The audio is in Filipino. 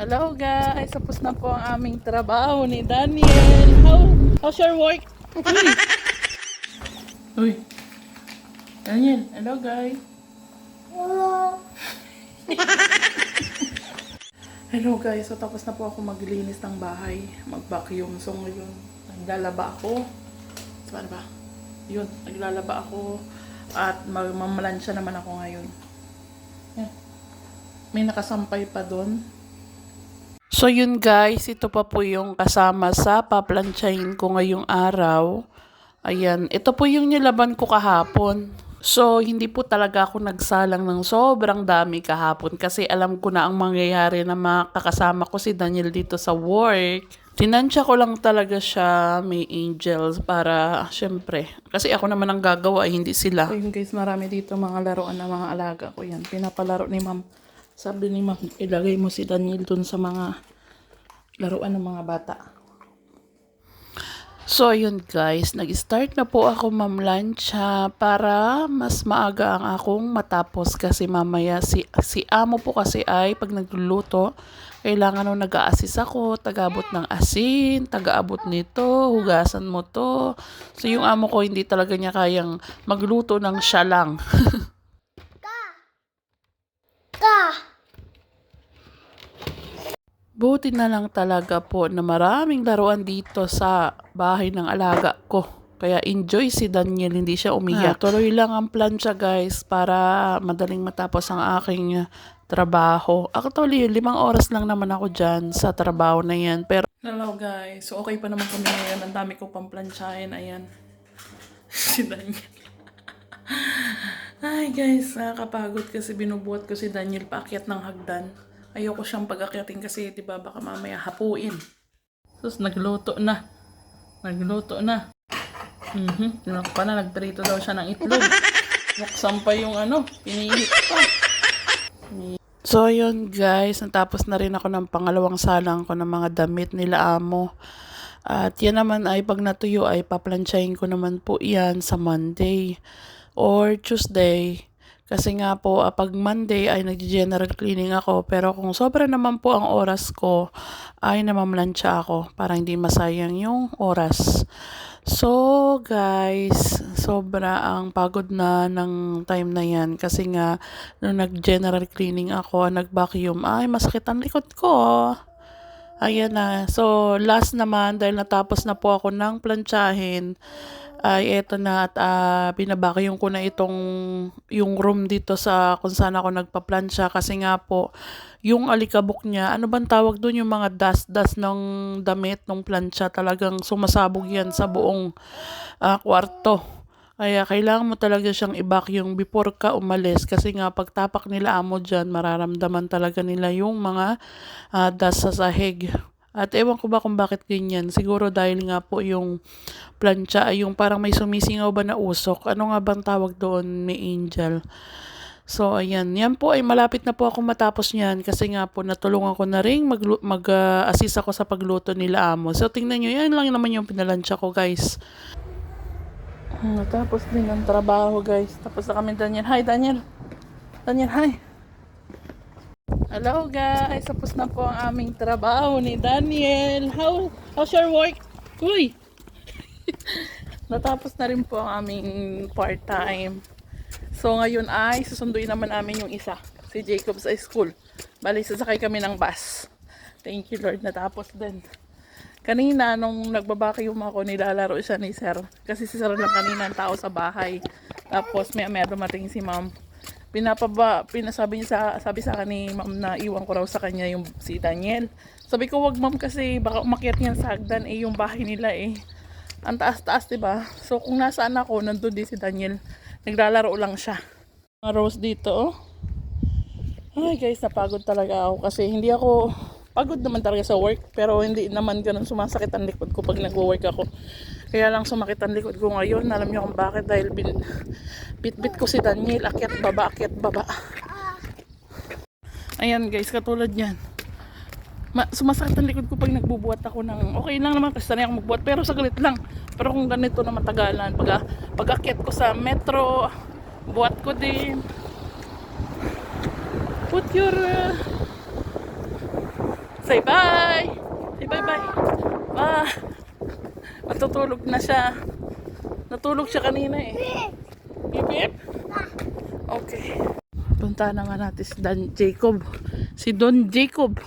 Hello guys, tapos na po ang aming trabaho ni Daniel. How's your work? Uy. Daniel, hello guys. Hello guys, so tapos na po ako maglinis ng bahay, mag-vacuum. So ngayon, naglalaba ako. So ano ba? Yun, naglalaba ako at mamalansya naman ako ngayon. Yan. May nakasampay pa doon. So yun guys, ito pa po yung kasama sa paplansyahin ko ngayong araw. Ayan, ito po yung nilaban ko kahapon. So hindi po talaga ako nagsalang ng sobrang dami kahapon kasi alam ko na ang mangyayari na makakasama ko si Daniel dito sa work. Tinansya ko lang talaga siya, may angels, para syempre, kasi ako naman ang gagawa, hindi sila. So yun guys, marami dito mga laruan ng mga alaga ko yan. Pinapalaro ni ma'am. Sabi ni ma'am, ilagay mo si Daniel dun sa mga laruan ng mga bata. So, ayun guys, nag-start na po ako mamlansya para mas maaga ang akong matapos kasi mamaya si amo po kasi ay pag nagluluto, kailangan nung nag-a-assist ako, taga-abot ng asin, taga-abot nito, hugasan mo to. So, yung amo ko hindi talaga niya kayang magluto ng siya lang. Buti na lang talaga po na maraming laruan dito sa bahay ng alaga ko. Kaya enjoy si Daniel, hindi siya umiyak. Tuloy lang ang plancha guys para madaling matapos ang aking trabaho. Actually, 5 oras lang naman ako dyan sa trabaho na yan. Pero hello guys, so okay pa naman kami ngayon. Ang dami ko pang planchahin, ayan. Si Daniel. Ay guys, nakakapagod kasi binubuhat ko si Daniel paakyat ng hagdan. Ayoko siyang pag-akyatin kasi diba baka mamaya hapuin. Sus, nagluto na. Nagluto na. Tinako pa na, nagprito daw siya ng itlog. Buksan pa yung pinihit pa. So yun guys, natapos na rin ako ng pangalawang salang ko ng mga damit nila amo. At yan naman ay pag natuyo ay paplansyahin ko naman po yan sa Monday or Tuesday. Kasi nga po, pag Monday ay nag-general cleaning ako. Pero kung sobra naman po ang oras ko, ay namamlansya ako para hindi masayang yung oras. So, guys, sobra ang pagod na ng time na yan. Kasi nga, nung nag-general cleaning ako, nag-vacuum, ay masakit ang likod ko. Ayan na. So, last naman, dahil natapos na po ako ng plantsahin, ay eto na at binabacuum ko na yung room dito sa kung saan ako nagpa-plancha kasi nga po yung alikabok niya, ano bang tawag doon, yung mga dust ng damit ng plancha, talagang sumasabog yan sa buong kwarto. Kaya kailangan mo talaga siyang i-vacuum before ka umalis kasi nga pagtapak nila amo dyan, mararamdaman talaga nila yung mga dust sa sahig. At ewan ko ba kung bakit ganyan. Siguro dahil nga po yung plancha ay yung parang may sumisingaw ba na usok. Ano nga bang tawag doon, may angel. So ayan, yan po ay malapit na po ako matapos niyan kasi nga po natulungan ko na rin mag-assist ako sa pagluto nila amo. So tingnan nyo, yan lang naman yung pinalansya ko guys. Natapos din ang trabaho guys. Tapos na kami Daniel. Hi Daniel. Daniel, hi. Hello guys, tapos na po ang aming trabaho ni Daniel. How's your work? Uy! Natapos na rin po ang aming part-time. So ngayon ay susunduin naman namin yung isa, si Jacob sa school. Bali, sasakay kami ng bus. Thank you Lord, natapos din. Kanina nung nagbabacuum ako, nilalaro siya ni Sir. Kasi si Sir lang kanina ang tao sa bahay. Tapos may dumating si Ma'am. Sabi sa akin ni ma'am na iwan ko raw sa kanya yung si Daniel. Sabi ko wag ma'am kasi baka umakyat niyan sa hagdan yung bahay nila ang taas-taas diba? So kung nasaan ako, nandun din si Daniel. Naglalaro lang siya. Mga rose dito Ay guys, napagod talaga ako kasi hindi ako pagod naman talaga sa work pero hindi naman ganun sumasakit ang likod ko pag nagwo-work ako. Kaya lang sumakit ang likod ko ngayon. Alam niyo kung bakit? Dahil bit-bit ko si Daniel. Akyat baba. Ayan guys, katulad yan. Sumasakit ang likod ko pag nagbubuhat ako ng... Okay lang naman kasi sanay ako magbuhat. Pero saglit lang. Pero kung ganito na matagalan, pag akyat ko sa metro, buhat ko din. Put your... Say bye! Say bye-bye! Ah! Matutulog na siya. Natulog siya kanina eh. Bip bip? Okay. Punta naman natin si Don Jacob. Si Don Jacob.